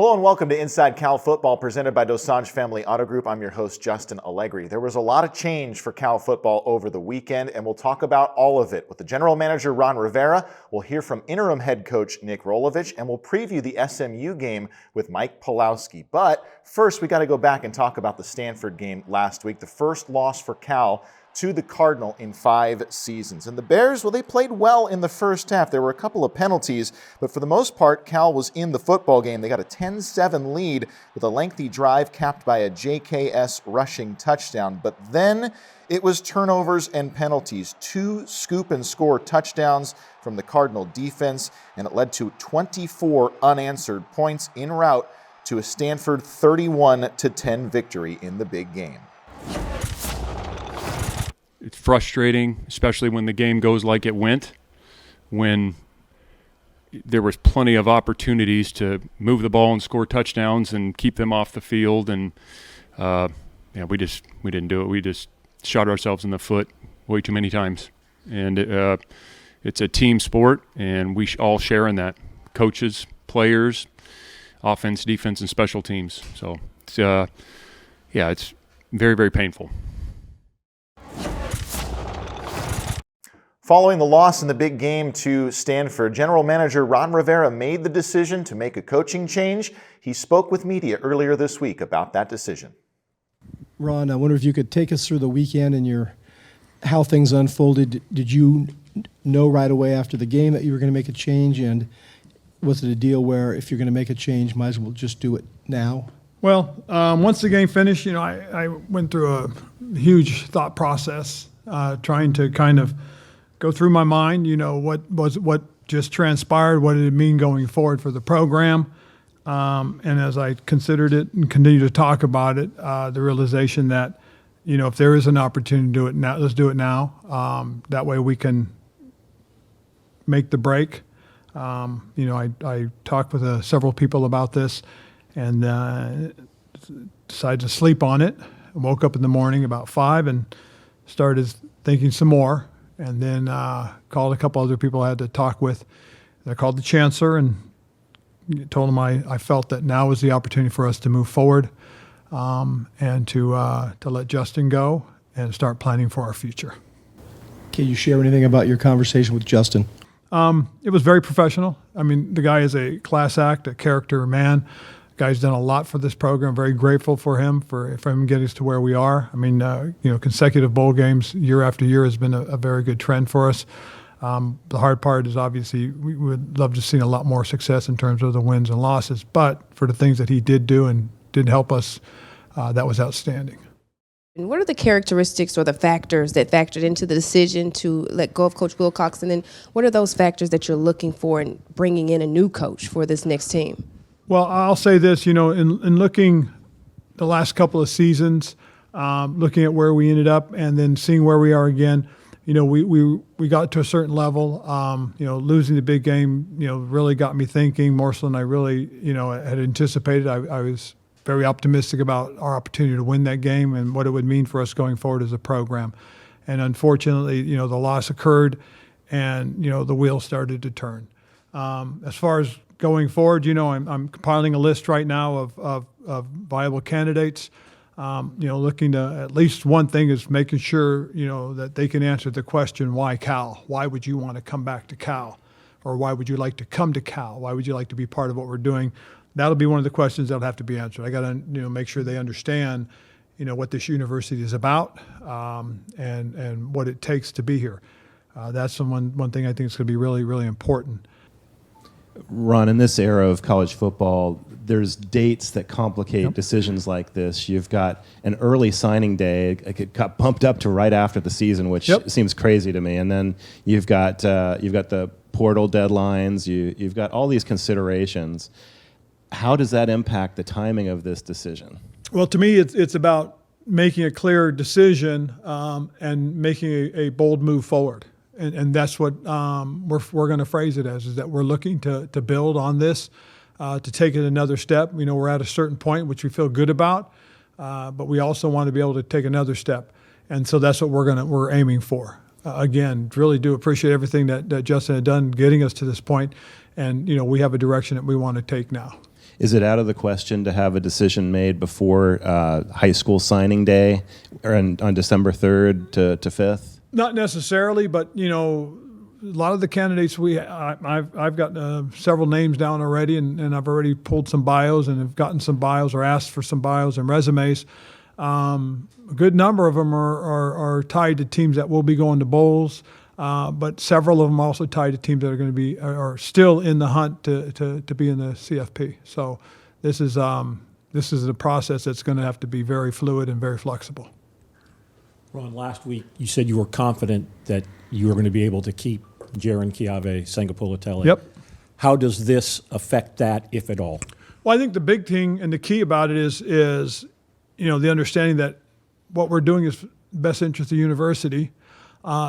Hello and welcome to Inside Cal Football, presented by Dosanjh Family Auto Group. I'm your host, Justin Allegri. There was a lot of change for Cal football over the weekend, and we'll talk about all of it with the general manager, Ron Rivera. We'll hear from interim head coach Nick Rolovich, and we'll preview the SMU game with Mike Pawlowski. But first, we got to go back and talk about the Stanford game last week, the first loss for Cal to the Cardinal in 5 seasons. And the Bears, well, they played well in the first half. There were a couple of penalties, but for the most part, Cal was in the football game. They got a 10-7 lead with a lengthy drive capped by a JKS rushing touchdown. But then it was turnovers and penalties. 2 scoop-and-score touchdowns from the Cardinal defense, and it led to 24 unanswered points en route to a Stanford 31-10 victory in the big game. It's frustrating, especially when the game goes like it went, when there was plenty of opportunities to move the ball and score touchdowns and keep them off the field, and we didn't do it. We just shot ourselves in the foot way too many times. And it's a team sport, and we all share in that. Coaches, players, offense, defense, and special teams. So it's very, very painful. Following the loss in the big game to Stanford, General Manager Ron Rivera made the decision to make a coaching change. He spoke with media earlier this week about that decision. Ron, I wonder if you could take us through the weekend and how things unfolded. Did you know right away after the game that you were going to make a change, and was it a deal where if you're going to make a change, might as well just do it now? Well, once the game finished, I went through a huge thought process, trying to kind of go through my mind, what just transpired, what did it mean going forward for the program, and as I considered it and continue to talk about it, the realization that, if there is an opportunity to do it now, let's do it now. That way we can make the break. I talked with several people about this, and decided to sleep on it. I woke up in the morning about 5 and started thinking some more. And then called a couple other people I had to talk with. I called the chancellor and told him I felt that now was the opportunity for us to move forward, and to let Justin go and start planning for our future. Can you share anything about your conversation with Justin? It was very professional. I mean, the guy is a class act, a character man. The guy's done a lot for this program. Very grateful for him getting us to where we are. I mean, consecutive bowl games year after year has been a very good trend for us. The hard part is obviously we would love to see a lot more success in terms of the wins and losses. But for the things that he did do and did help us, that was outstanding. And what are the characteristics or the factors that factored into the decision to let go of Coach Wilcox? And then what are those factors that you're looking for in bringing in a new coach for this next team? Well, I'll say this, in looking the last couple of seasons, looking at where we ended up and then seeing where we are again, we got to a certain level. Losing the big game, really got me thinking more so than I really, had anticipated. I was very optimistic about our opportunity to win that game and what it would mean for us going forward as a program. And unfortunately, the loss occurred and, the wheels started to turn. As far as going forward, I'm compiling a list right now of viable candidates. Looking to at least one thing is making sure, that they can answer the question, why Cal? Why would you want to come back to Cal? Or why would you like to come to Cal? Why would you like to be part of what we're doing? That'll be one of the questions that'll have to be answered. I got to, make sure they understand, what this university is about, and what it takes to be here. That's the one thing I think is going to be really, really important. Ron, in this era of college football, there's dates that complicate decisions like this. You've got an early signing day. It got bumped up to right after the season, which seems crazy to me. And then you've got the portal deadlines. You've got all these considerations. How does that impact the timing of this decision? Well, to me, it's about making a clear decision and making a bold move forward. And that's what we're going to phrase it as, is that we're looking to build on this, to take it another step. We're at a certain point which we feel good about, but we also want to be able to take another step. And so that's what we're aiming for. Again, really do appreciate everything that Justin had done getting us to this point. And, we have a direction that we want to take now. Is it out of the question to have a decision made before high school signing day or on December 3rd to 5th? Not necessarily, but, you know, a lot of the candidates I've got several names down already, and I've already pulled some bios and have gotten some bios or asked for some bios and resumes. A good number of them are tied to teams that will be going to bowls, but several of them also tied to teams that are going to be are still in the hunt to be in the CFP. So this is a process that's going to have to be very fluid and very flexible. Ron, last week you said you were confident that you were going to be able to keep Jaron Kiave, Sangapulotele. Yep. How does this affect that, if at all? Well, I think the big thing and the key about it is you know, the understanding that what we're doing is best interest of the university.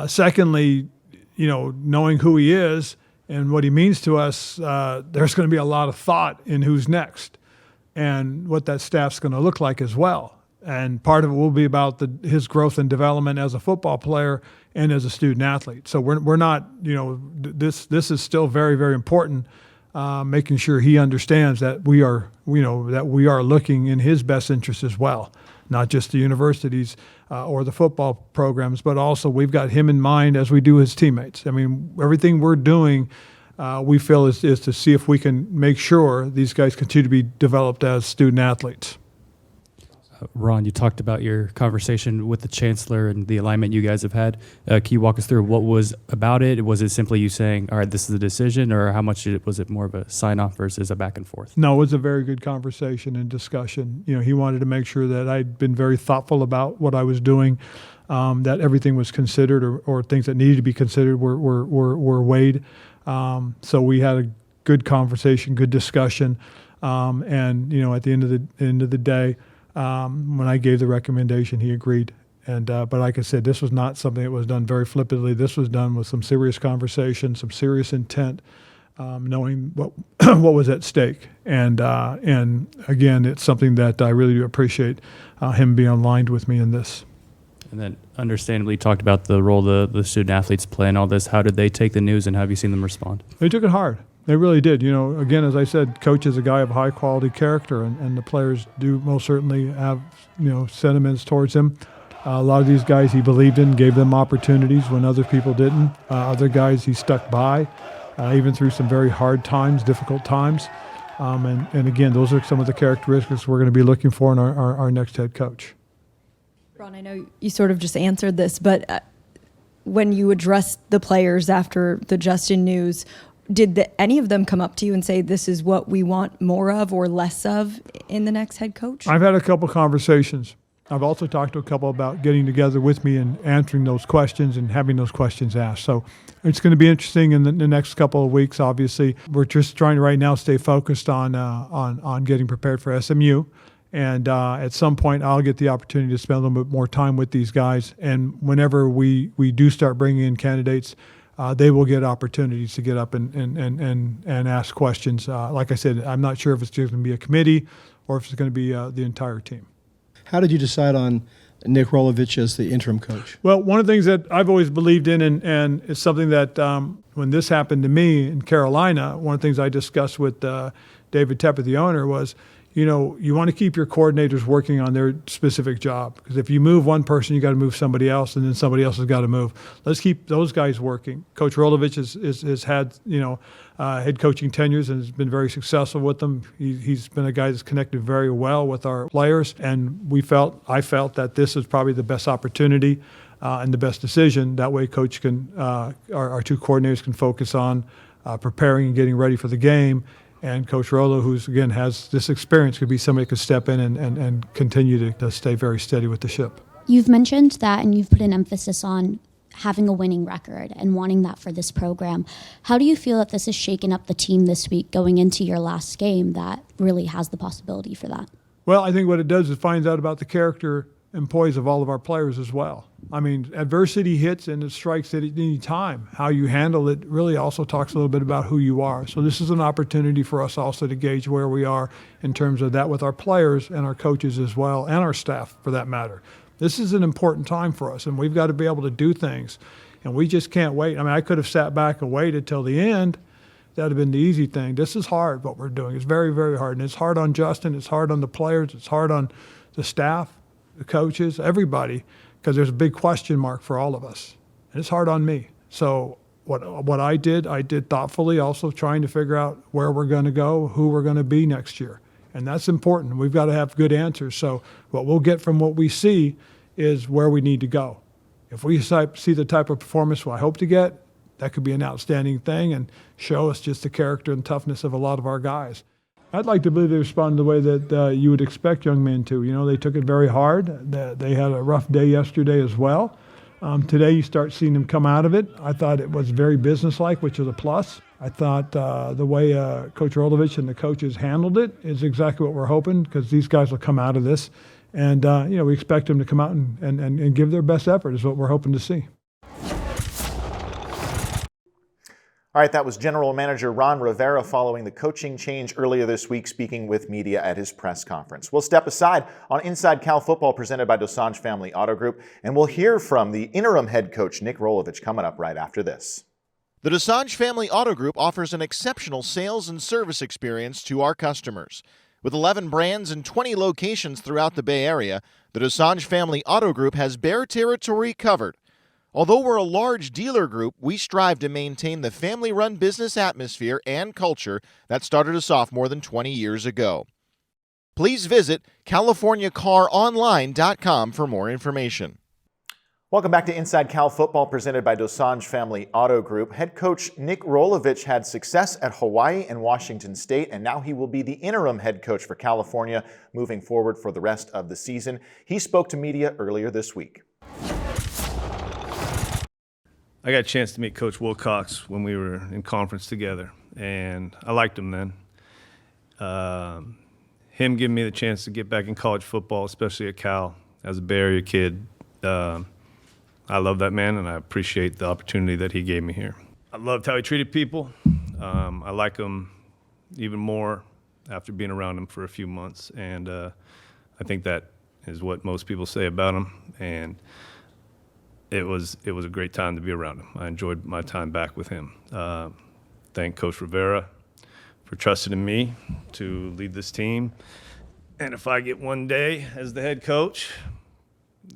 Secondly, you know, knowing who he is and what he means to us, there's going to be a lot of thought in who's next and what that staff's going to look like as well. And part of it will be about his growth and development as a football player and as a student athlete. So we're not, you know, this is still very, very important, making sure he understands that we are looking in his best interest as well, not just the universities or the football programs, but also we've got him in mind as we do his teammates. I mean, everything we're doing, we feel is to see if we can make sure these guys continue to be developed as student athletes. Ron, you talked about your conversation with the chancellor and the alignment you guys have had. Can you walk us through what was about it? Was it simply you saying, all right, this is the decision, or how much was it more of a sign-off versus a back and forth? No, it was a very good conversation and discussion. You know, he wanted to make sure that I'd been very thoughtful about what I was doing, that everything was considered or things that needed to be considered were weighed. So we had a good conversation, good discussion, and, you know, at the end of the day, when I gave the recommendation, he agreed. And but like I said, this was not something that was done very flippantly. This was done with some serious conversation, some serious intent, knowing what what was at stake. And again, it's something that I really do appreciate him being aligned with me in this. And then, understandably, you talked about the role the student athletes play in all this. How did they take the news, and how have you seen them respond? They took it hard. They really did. You know, again, as I said, Coach is a guy of high quality character, and the players do most certainly have, you know, sentiments towards him. A lot of these guys he believed in, gave them opportunities when other people didn't. Other guys he stuck by, even through some very hard times, difficult times. And again, those are some of the characteristics we're going to be looking for in our next head coach. Ron, I know you sort of just answered this, but when you addressed the players after the Justin news, did any of them come up to you and say, this is what we want more of or less of in the next head coach? I've had a couple conversations. I've also talked to a couple about getting together with me and answering those questions and having those questions asked. So it's going to be interesting in the next couple of weeks. Obviously, we're just trying to right now stay focused on getting prepared for SMU. And at some point, I'll get the opportunity to spend a little bit more time with these guys. And whenever we do start bringing in candidates, they will get opportunities to get up and ask questions. Like I said, I'm not sure if it's just going to be a committee or if it's going to be the entire team. How did you decide on Nick Rolovich as the interim coach? Well, one of the things that I've always believed in, and it's something that when this happened to me in Carolina, one of the things I discussed with David Tepper, the owner, was, you know, you want to keep your coordinators working on their specific job, because if you move one person, you got to move somebody else, and then somebody else has got to move. Let's keep those guys working. Coach Rolovich has had, you know, head coaching tenures and has been very successful with them. He's been a guy that's connected very well with our players, and I felt that this is probably the best opportunity and the best decision. That way, Coach can our two coordinators can focus on preparing and getting ready for the game. And Coach Rolo, who's, again, has this experience, could be somebody who could step in and continue to stay very steady with the ship. You've mentioned that, and you've put an emphasis on having a winning record and wanting that for this program. How do you feel that this has shaken up the team this week going into your last game that really has the possibility for that? Well, I think what it does is finds out about the character and poise of all of our players as well. I mean, adversity hits and it strikes at any time. How you handle it really also talks a little bit about who you are. So this is an opportunity for us also to gauge where we are in terms of that with our players and our coaches as well, and our staff for that matter. This is an important time for us, and we've got to be able to do things. And we just can't wait. I mean, I could have sat back and waited till the end, That would have been the easy thing. This is hard, what we're doing. It's very, very hard. And it's hard on Justin. It's hard on the players. It's hard on the staff, the coaches, everybody, because there's a big question mark for all of us. And it's hard on me. So what I did thoughtfully, also trying to figure out where we're going to go, who we're going to be next year. And that's important. We've got to have good answers. So what we'll get from what we see is where we need to go. If we see the type of performance I hope to get, that could be an outstanding thing and show us just the character and toughness of a lot of our guys. I'd like to believe they responded the way that you would expect young men to. You know, they took it very hard. They had a rough day yesterday as well. Today you start seeing them come out of it. I thought it was very businesslike, which is a plus. I thought the way Coach Rolovich and the coaches handled it is exactly what we're hoping, because these guys will come out of this. And, we expect them to come out and give their best effort is what we're hoping to see. All right, that was General Manager Ron Rivera following the coaching change earlier this week, speaking with media at his press conference. We'll step aside on Inside Cal Football presented by Dosanjh Family Auto Group, and we'll hear from the interim head coach, Nick Rolovich, coming up right after this. The Dosanjh Family Auto Group offers an exceptional sales and service experience to our customers. With 11 brands and 20 locations throughout the Bay Area, the Dosanjh Family Auto Group has Bear territory covered. Although we're a large dealer group, we strive to maintain the family-run business atmosphere and culture that started us off more than 20 years ago. Please visit CaliforniaCarOnline.com for more information. Welcome back to Inside Cal Football presented by Dosanjh Family Auto Group. Head coach Nick Rolovich had success at Hawaii and Washington State, and now he will be the interim head coach for California moving forward for the rest of the season. He spoke to media earlier this week. I got a chance to meet Coach Wilcox when we were in conference together, and I liked him then. Him giving me the chance to get back in college football, especially at Cal, as a Bay Area kid, I love that man, and I appreciate the opportunity that he gave me here. I loved how he treated people. I like him even more after being around him for a few months, and I think that is what most people say about him. And it was a great time to be around him. I enjoyed my time back with him. Thank Coach Rivera for trusting in me to lead this team. And if I get one day as the head coach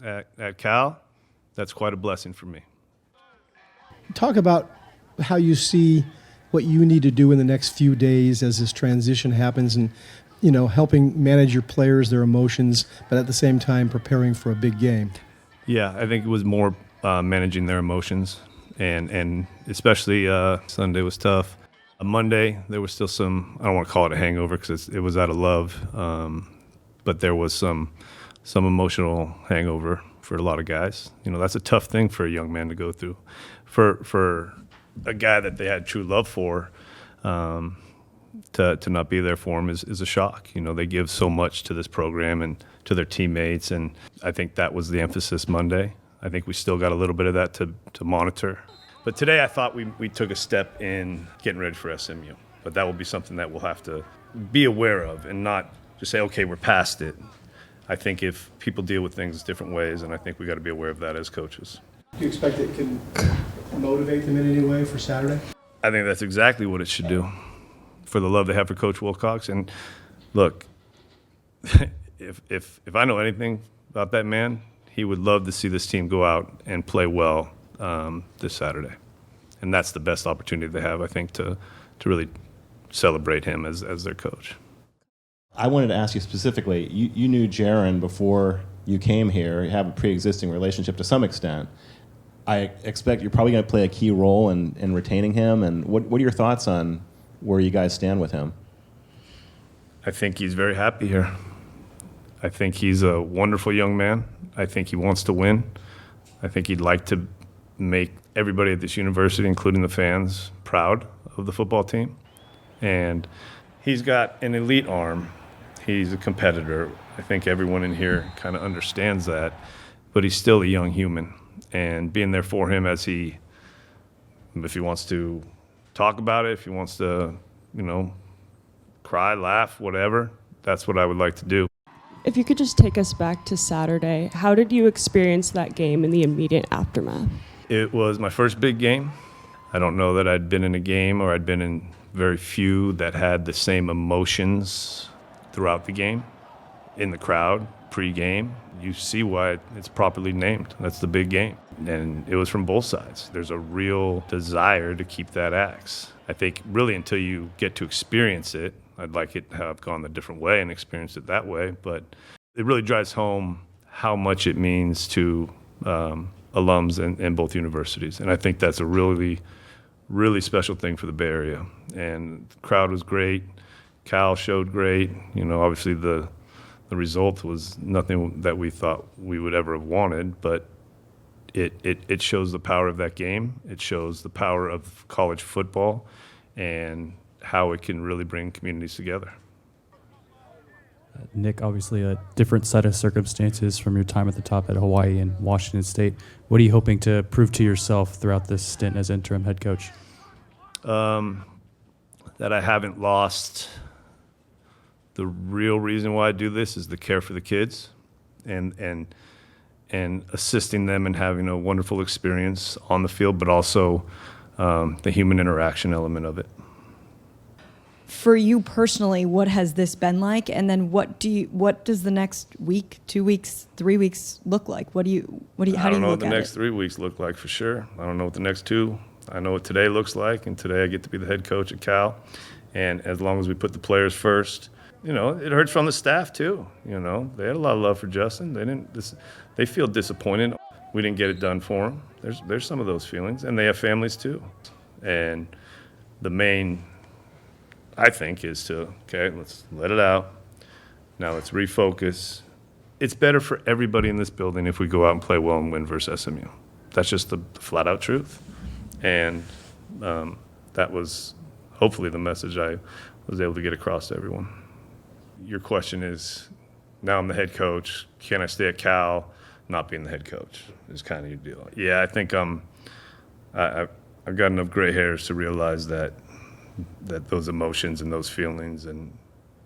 at Cal, that's quite a blessing for me. Talk about how you see what you need to do in the next few days as this transition happens, and helping manage your players, their emotions, but at the same time preparing for a big game. Yeah, I think it was more managing their emotions, and especially Sunday was tough. Monday, there was still some, I don't want to call it a hangover because it was out of love, but there was some emotional hangover for a lot of guys. That's a tough thing for a young man to go through. For a guy that they had true love for, to not be there for him is a shock. They give so much to this program and to their teammates, and I think that was the emphasis Monday. I think we still got a little bit of that to monitor. But today I thought we took a step in getting ready for SMU. But that will be something that we'll have to be aware of and not just say, okay, we're past it. I think if people deal with things different ways, and I think we got to be aware of that as coaches. Do you expect it can motivate them in any way for Saturday? I think that's exactly what it should do, for the love they have for Coach Wilcox. And look, if I know anything about that man, he would love to see this team go out and play well this Saturday. And that's the best opportunity they have, I think, to really celebrate him as their coach. I wanted to ask you specifically, you knew Jaron before you came here. You have a pre-existing relationship to some extent. I expect you're probably going to play a key role in retaining him. And what are your thoughts on where you guys stand with him? I think he's very happy here. I think he's a wonderful young man. I think he wants to win. I think he'd like to make everybody at this university, including the fans, proud of the football team. And he's got an elite arm. He's a competitor. I think everyone in here kind of understands that. But he's still a young human. And being there for him if he wants to talk about it, if he wants to, cry, laugh, whatever, that's what I would like to do. If you could just take us back to Saturday, how did you experience that game in the immediate aftermath? It was my first big game. I don't know that I'd been in a game or I'd been in very few that had the same emotions throughout the game, in the crowd, pre-game. You see why it's properly named. That's the big game. And it was from both sides. There's a real desire to keep that axe. I think really until you get to experience it, I'd like it to have gone a different way and experienced it that way, but it really drives home how much it means to alums in both universities. And I think that's a really, really special thing for the Bay Area. And the crowd was great. Cal showed great. You know, obviously the result was nothing that we thought we would ever have wanted, but it shows the power of that game. It shows the power of college football and how it can really bring communities together. Nick, obviously a different set of circumstances from your time at the top at Hawaii and Washington State. What are you hoping to prove to yourself throughout this stint as interim head coach? That I haven't lost. The real reason why I do this is the care for the kids and assisting them in having a wonderful experience on the field, but also the human interaction element of it. For you personally, what has this been like? And then what does the next week, 2 weeks, 3 weeks look like? How do you look at it? I don't know what the next 3 weeks look like for sure. I don't know what the next 2. I know what today looks like, and today I get to be the head coach at Cal. And as long as we put the players first, you know, it hurts from the staff too. You know, they had a lot of love for Justin. They feel disappointed we didn't get it done for them. There's some of those feelings, and they have families too. And the main, I think, is to, okay, let's let it out. Now let's refocus. It's better for everybody in this building if we go out and play well and win versus SMU. That's just the flat out truth. And that was hopefully the message I was able to get across to everyone. Your question is, now I'm the head coach, can I stay at Cal not being the head coach is kind of your deal. Yeah, I think I've got enough gray hairs to realize that those emotions and those feelings, and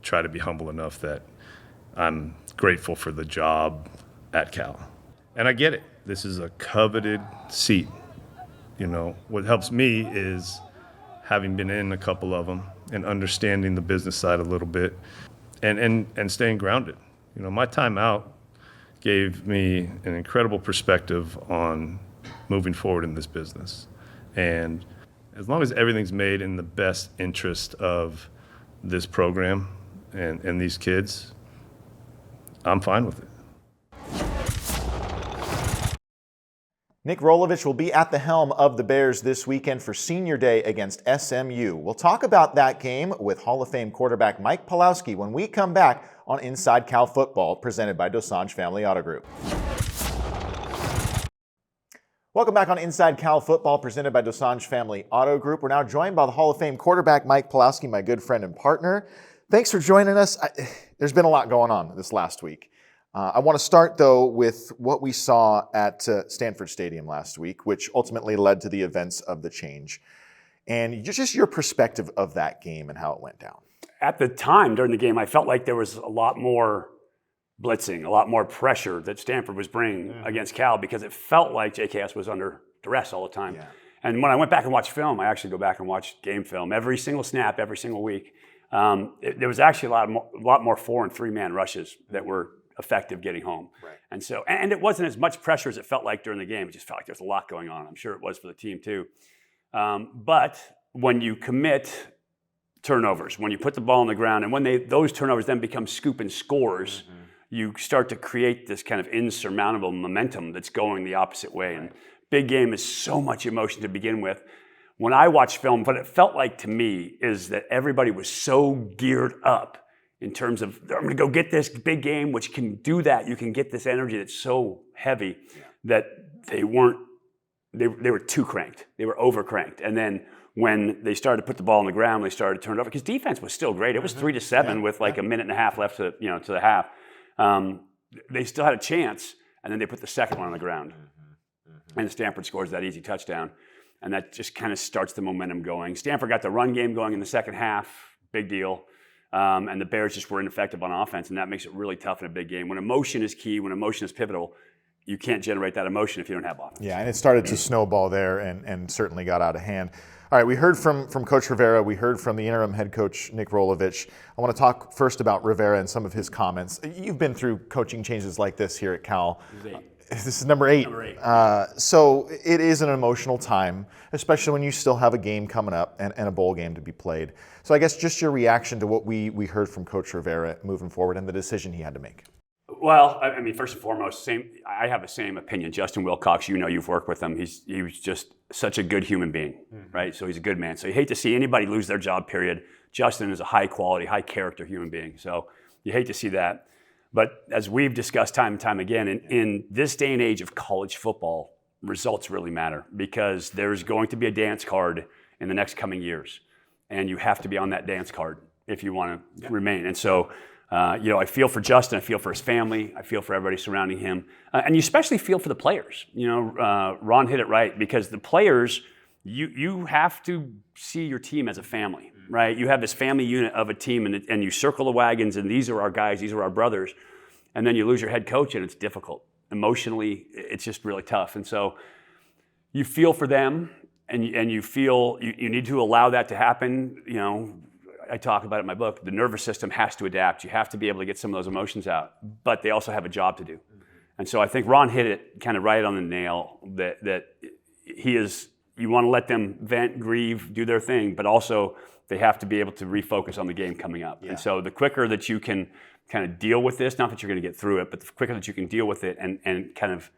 try to be humble enough that I'm grateful for the job at Cal. And I get it. This is a coveted seat. You know, what helps me is having been in a couple of them and understanding the business side a little bit and staying grounded. You know, my time out gave me an incredible perspective on moving forward in this business. And as long as everything's made in the best interest of this program and these kids, I'm fine with it. Nick Rolovich will be at the helm of the Bears this weekend for Senior Day against SMU. We'll talk about that game with Hall of Fame quarterback Mike Pawlowski when we come back on Inside Cal Football, presented by Dosanjh Family Auto Group. Welcome back on Inside Cal Football, presented by Dosanjh Family Auto Group. We're now joined by the Hall of Fame quarterback Mike Pawlowski, my good friend and partner. Thanks for joining us. There's been a lot going on this last week. I want to start, though, with what we saw at Stanford Stadium last week, which ultimately led to the events of the change. And just your perspective of that game and how it went down. At the time, during the game, I felt like there was a lot more blitzing, a lot more pressure that Stanford was bringing against Cal, because it felt like JKS was under duress all the time. Yeah. And when I went back and watched film, I actually go back and watch game film every single snap, every single week. There was actually a lot more 4- and 3-man rushes that were effective getting home. Right. And so, and it wasn't as much pressure as it felt like during the game. It just felt like there was a lot going on. I'm sure it was for the team too. But when you commit turnovers, when you put the ball on the ground, and when those turnovers then become scoop and scores, you start to create this kind of insurmountable momentum that's going the opposite way. Right. And big game is so much emotion to begin with. When I watch film, what it felt like to me is that everybody was so geared up in terms of, I'm going to go get this big game, which can do that. You can get this energy that's so heavy that they were too cranked. They were over cranked. And then when they started to put the ball on the ground, they started to turn it over, because defense was still great. It was 3-7 with like a minute and a half left to the half. They still had a chance, and then they put the second one on the ground. And Stanford scores that easy touchdown. And that just kind of starts the momentum going. Stanford got the run game going in the second half, big deal. And the Bears just were ineffective on offense, and that makes it really tough in a big game. When emotion is key, when emotion is pivotal, you can't generate that emotion if you don't have offense. Yeah, and it started to snowball there and certainly got out of hand. All right, we heard from Coach Rivera. We heard from the interim head coach, Nick Rolovich. I want to talk first about Rivera and some of his comments. You've been through coaching changes like this here at Cal. This is number eight. So it is an emotional time, especially when you still have a game coming up and a bowl game to be played. So I guess just your reaction to what we heard from Coach Rivera moving forward and the decision he had to make. Well, I mean, first and foremost, I have the same opinion. Justin Wilcox, you've worked with him. He was just such a good human being, right? So he's a good man. So you hate to see anybody lose their job, period. Justin is a high quality, high character human being. So you hate to see that. But as we've discussed time and time again, in this day and age of college football, results really matter because there's going to be a dance card in the next coming years. And you have to be on that dance card if you want to remain. And so, I feel for Justin, I feel for his family, I feel for everybody surrounding him. And you especially feel for the players. Ron hit it right because the players, you have to see your team as a family, right? You have this family unit of a team and you circle the wagons and these are our guys, these are our brothers. And then you lose your head coach and it's difficult. Emotionally, it's just really tough. And so you feel for them and you feel you need to allow that to happen. I talk about it in my book. The nervous system has to adapt. You have to be able to get some of those emotions out, but they also have a job to do. And so I think Ron hit it kind of right on the nail that you want to let them vent, grieve, do their thing, but also they have to be able to refocus on the game coming up. Yeah. And so the quicker that you can kind of deal with this, not that you're going to get through it, but the quicker that you can deal with it and kind of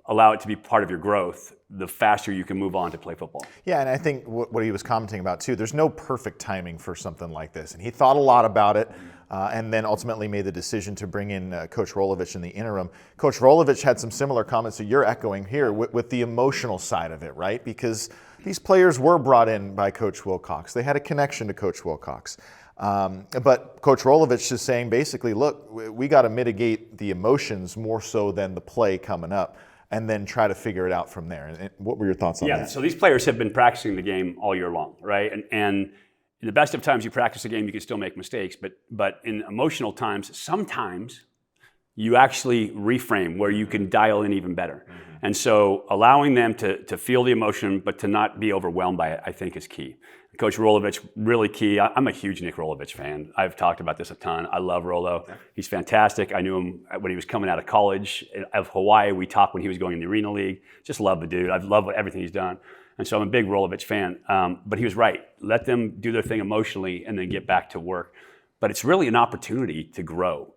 allow it to be part of your growth, the faster you can move on to play football. Yeah, and I think what he was commenting about too, there's no perfect timing for something like this. And he thought a lot about it and then ultimately made the decision to bring in Coach Rolovich in the interim. Coach Rolovich had some similar comments that you're echoing here with the emotional side of it, right? Because these players were brought in by Coach Wilcox. They had a connection to Coach Wilcox. But Coach Rolovich is saying basically, look, we got to mitigate the emotions more so than the play coming up, and then try to figure it out from there. And what were your thoughts on that? Yeah, so these players have been practicing the game all year long, right? And in the best of times you practice the game, you can still make mistakes, but in emotional times, sometimes you actually reframe where you can dial in even better. And so allowing them to feel the emotion, but to not be overwhelmed by it, I think is key. Coach Rolovich, really key. I'm a huge Nick Rolovich fan. I've talked about this a ton. I love Rolo. He's fantastic. I knew him when he was coming out of college of Hawaii. We talked when he was going in the Arena League. Just love the dude. I love everything he's done. And so I'm a big Rolovich fan. But he was right. Let them do their thing emotionally and then get back to work. But it's really an opportunity to grow.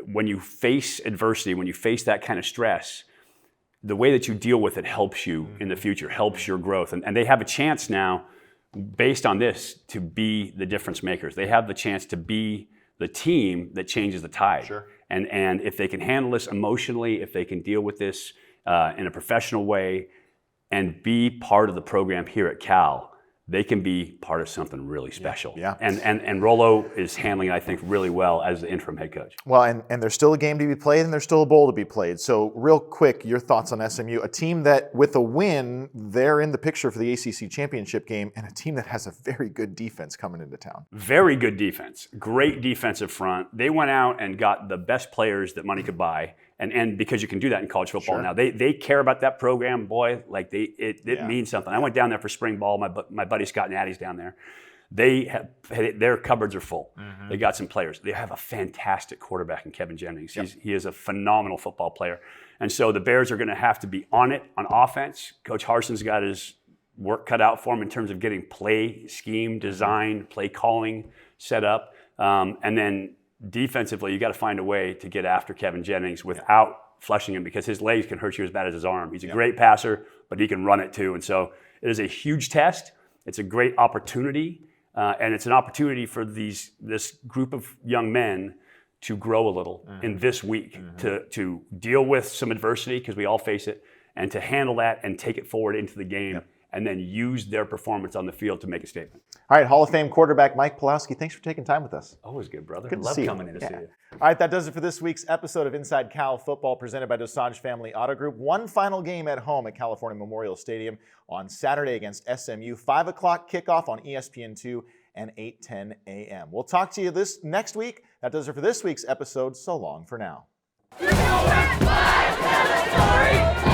When you face adversity, when you face that kind of stress, the way that you deal with it helps you in the future, helps your growth. And they have a chance now, based on this, to be the difference makers. They have the chance to be the team that changes the tide. Sure. And if they can handle this emotionally, if they can deal with this in a professional way and be part of the program here at Cal, they can be part of something really special. Yeah. And Rolo is handling it, I think, really well as the interim head coach. Well, and there's still a game to be played and there's still a bowl to be played. So real quick, your thoughts on SMU, a team that with a win, they're in the picture for the ACC championship game, and a team that has a very good defense coming into town. Very good defense, great defensive front. They went out and got the best players that money could buy. And because you can do that in college football now. They care about that program, boy, like it means something. I went down there for spring ball. My buddy Scott Natty's down there. Their cupboards are full. They got some players. They have a fantastic quarterback in Kevin Jennings. He is a phenomenal football player. And so the Bears are going to have to be on it on offense. Coach Harson's got his work cut out for him in terms of getting play scheme, design, play calling set up. And then defensively, you got to find a way to get after Kevin Jennings without flushing him, because his legs can hurt you as bad as his arm. He's a great passer, but he can run it too. And so it is a huge test. It's a great opportunity, and it's an opportunity for this group of young men to grow a little in this week, to deal with some adversity, because we all face it, and to handle that and take it forward into the game. And then use their performance on the field to make a statement. All right, Hall of Fame quarterback Mike Pawlowski, thanks for taking time with us. Always good, brother. Good to Love see coming you. in to see you. All right, that does it for this week's episode of Inside Cal Football, presented by Dosanjh Family Auto Group. One final game at home at California Memorial Stadium on Saturday against SMU. 5 o'clock kickoff on ESPN2 and 8:10 a.m. We'll talk to you this next week. That does it for this week's episode. So long for now. Tell a story.